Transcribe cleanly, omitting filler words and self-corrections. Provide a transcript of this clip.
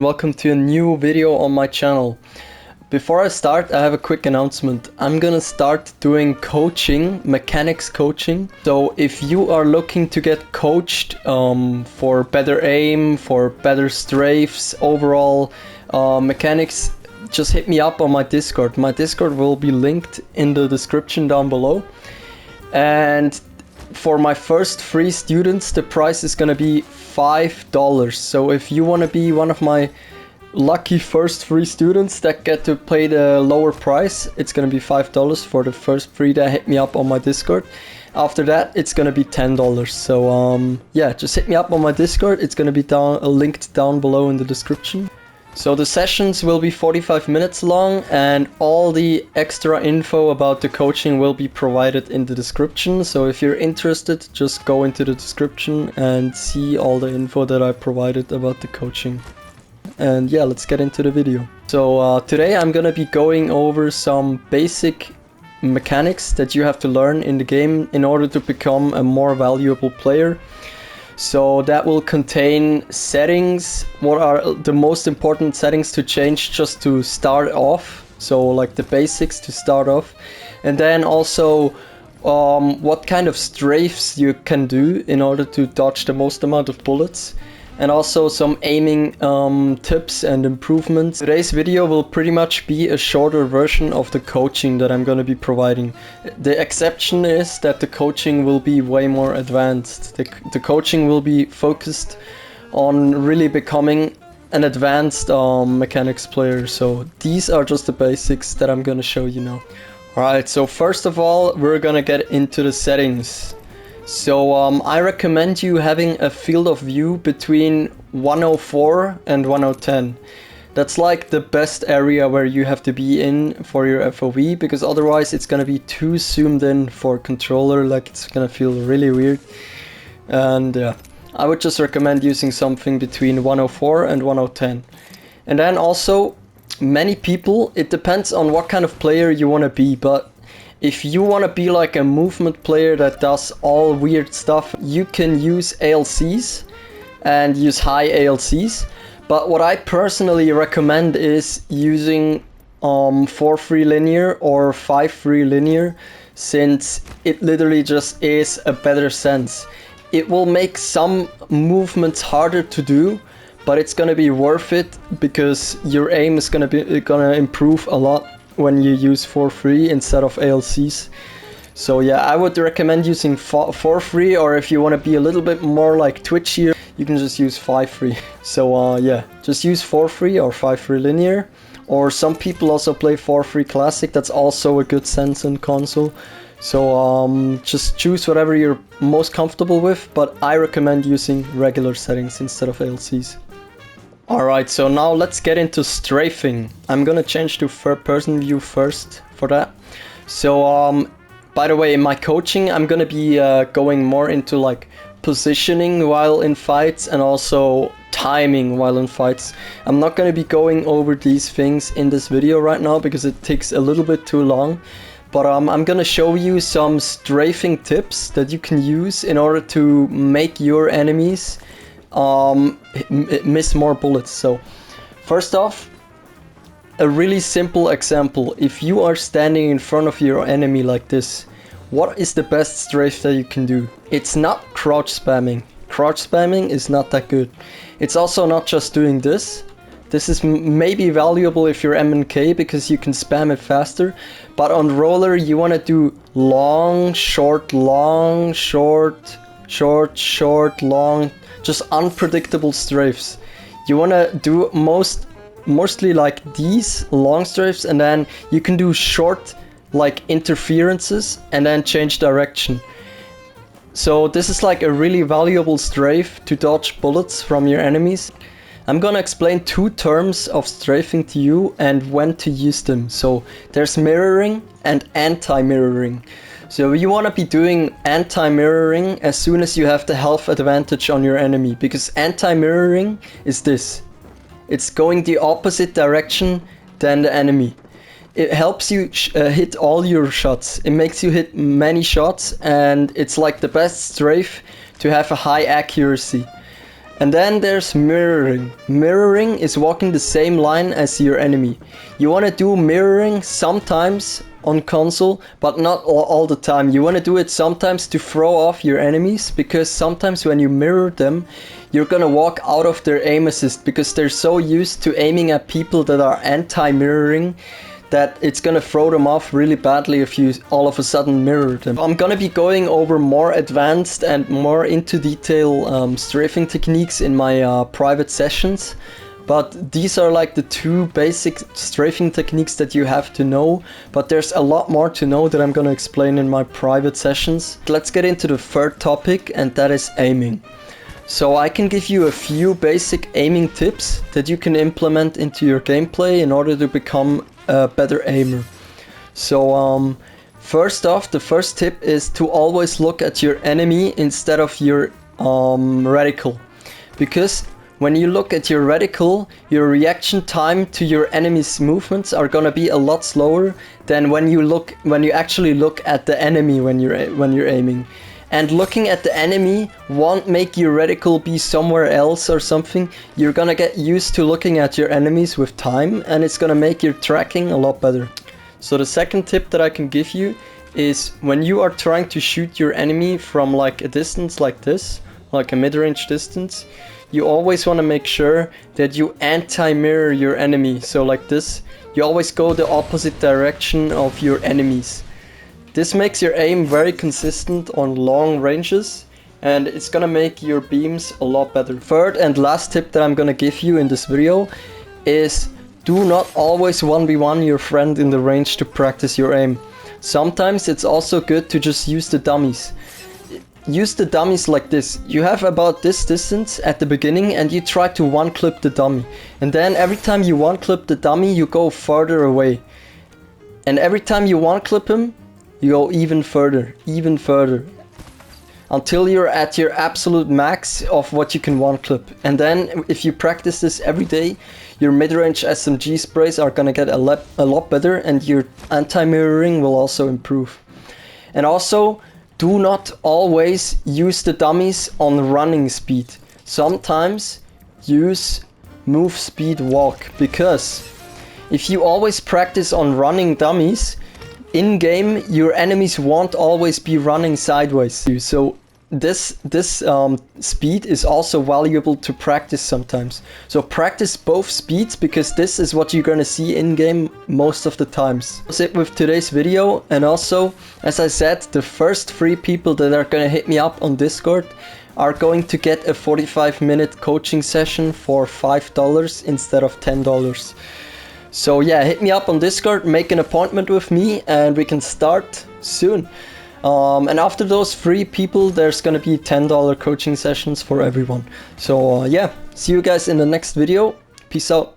Welcome to a new video on my channel. Before I start, I have a quick announcement. I'm gonna start doing coaching, mechanics coaching. So if you are looking to get coached for better aim, for better strafes, overall mechanics, just hit me up on my Discord. My Discord will be linked in the description down below. And for my first free students, the price is gonna be $5. So if you want to be one of my lucky first free students that get to pay the lower price, it's gonna be $5 for the first free that hit me up on my Discord. After that, it's gonna be $10. So yeah, just hit me up on my Discord. It's gonna be linked down below in the description. So the sessions will be 45 minutes long, and all the extra info about the coaching will be provided in the description. So if you're interested, just go into the description and see all the info that I provided about the coaching. And yeah, let's get into the video. So today I'm gonna be going over some basic mechanics that you have to learn in the game in order to become a more valuable player. So that will contain settings, what are the most important settings to change just to start off, so like the basics to start off, and then also what kind of strafes you can do in order to dodge the most amount of bullets, and also some aiming tips and improvements. Today's video will pretty much be a shorter version of the coaching that I'm going to be providing. The exception is that the coaching will be way more advanced. The coaching will be focused on really becoming an advanced mechanics player. So these are just the basics that I'm going to show you now. Alright, so first of all, we're going to get into the settings. So I recommend you having a field of view between 104 and 110. That's like the best area where you have to be in for your FOV, because otherwise it's gonna be too zoomed in for controller, like it's gonna feel really weird. And I would just recommend using something between 104 and 110. And then also, many people, it depends on what kind of player you want to be, but if you want to be like a movement player that does all weird stuff, you can use ALCs and use high ALCs. But what I personally recommend is using 4 free linear or 5 free linear, since it literally just is a better sense. It will make some movements harder to do, but it's gonna be worth it because your aim is gonna improve a lot when you use 4 free instead of ALCs. So yeah, I would recommend using 4 free, or if you want to be a little bit more like twitchier, you can just use 5 free. So yeah, just use 4 free or 5 free linear, or some people also play 4 free classic. That's also a good sense in console. So just choose whatever you're most comfortable with, but I recommend using regular settings instead of ALCs. Alright, so now let's get into strafing. I'm gonna change to third person view first for that. So by the way, in my coaching I'm gonna be going more into like positioning while in fights and also timing while in fights. I'm not gonna be going over these things in this video right now because it takes a little bit too long. But I'm gonna show you some strafing tips that you can use in order to make your enemies miss more bullets. So first off, a really simple example. If you are standing in front of your enemy like this, what is the best strafe that you can do? It's not crouch spamming. Crouch spamming is not that good. It's also not just doing this. This is maybe valuable if you're MNK because you can spam it faster, but on roller you want to do long, short, long, short, short, short, long, just unpredictable strafes. You want to do mostly like these long strafes, and then you can do short like interferences and then change direction. So this is like a really valuable strafe to dodge bullets from your enemies. I'm gonna explain 2 terms of strafing to you and when to use them. So there's mirroring and anti-mirroring. So you want to be doing anti-mirroring as soon as you have the health advantage on your enemy, because anti-mirroring is this. It's going the opposite direction than the enemy. It helps you hit all your shots. It makes you hit many shots, and it's like the best strafe to have a high accuracy. And then there's mirroring. Mirroring is walking the same line as your enemy. You want to do mirroring sometimes on console, but not all the time. You want to do it sometimes to throw off your enemies, because sometimes when you mirror them, you're gonna walk out of their aim assist because they're so used to aiming at people that are anti-mirroring that it's gonna throw them off really badly if you all of a sudden mirror them. I'm gonna be going over more advanced and more into detail strafing techniques in my private sessions, but these are like the two basic strafing techniques that you have to know, but there's a lot more to know that I'm gonna explain in my private sessions. Let's get into the third topic, and that is aiming. So I can give you a few basic aiming tips that you can implement into your gameplay in order to become a better aimer. So first off, the first tip is to always look at your enemy instead of your reticle. Because when you look at your reticle, your reaction time to your enemy's movements are gonna be a lot slower than when you actually look at the enemy when you're aiming. And looking at the enemy won't make your reticle be somewhere else or something. You're gonna get used to looking at your enemies with time, and it's gonna make your tracking a lot better. So the second tip that I can give you is when you are trying to shoot your enemy from like a distance like this, like a mid-range distance, you always want to make sure that you anti-mirror your enemy. So like this, you always go the opposite direction of your enemies. This makes your aim very consistent on long ranges, and it's gonna make your beams a lot better. Third and last tip that I'm gonna give you in this video is do not always 1v1 your friend in the range to practice your aim. Sometimes it's also good to just use the dummies. Use the dummies like this. You have about this distance at the beginning and you try to one-clip the dummy. And then every time you one-clip the dummy, you go further away. And every time you one-clip him, you go even further, until you're at your absolute max of what you can one-clip. And then if you practice this every day, your mid-range SMG sprays are gonna get a lot better, and your anti-mirroring will also improve. And also, do not always use the dummies on running speed. Sometimes use move speed walk, because if you always practice on running dummies, in game, your enemies won't always be running sideways. So this speed is also valuable to practice sometimes. So practice both speeds, because this is what you're gonna see in game most of the times. That's it with today's video. And also, as I said, the first 3 people that are gonna hit me up on Discord are going to get a 45-minute coaching session for $5 instead of $10. So yeah, hit me up on Discord, make an appointment with me, and we can start soon. And after those 3 people, there's gonna be $10 coaching sessions for everyone. So yeah, see you guys in the next video. Peace out.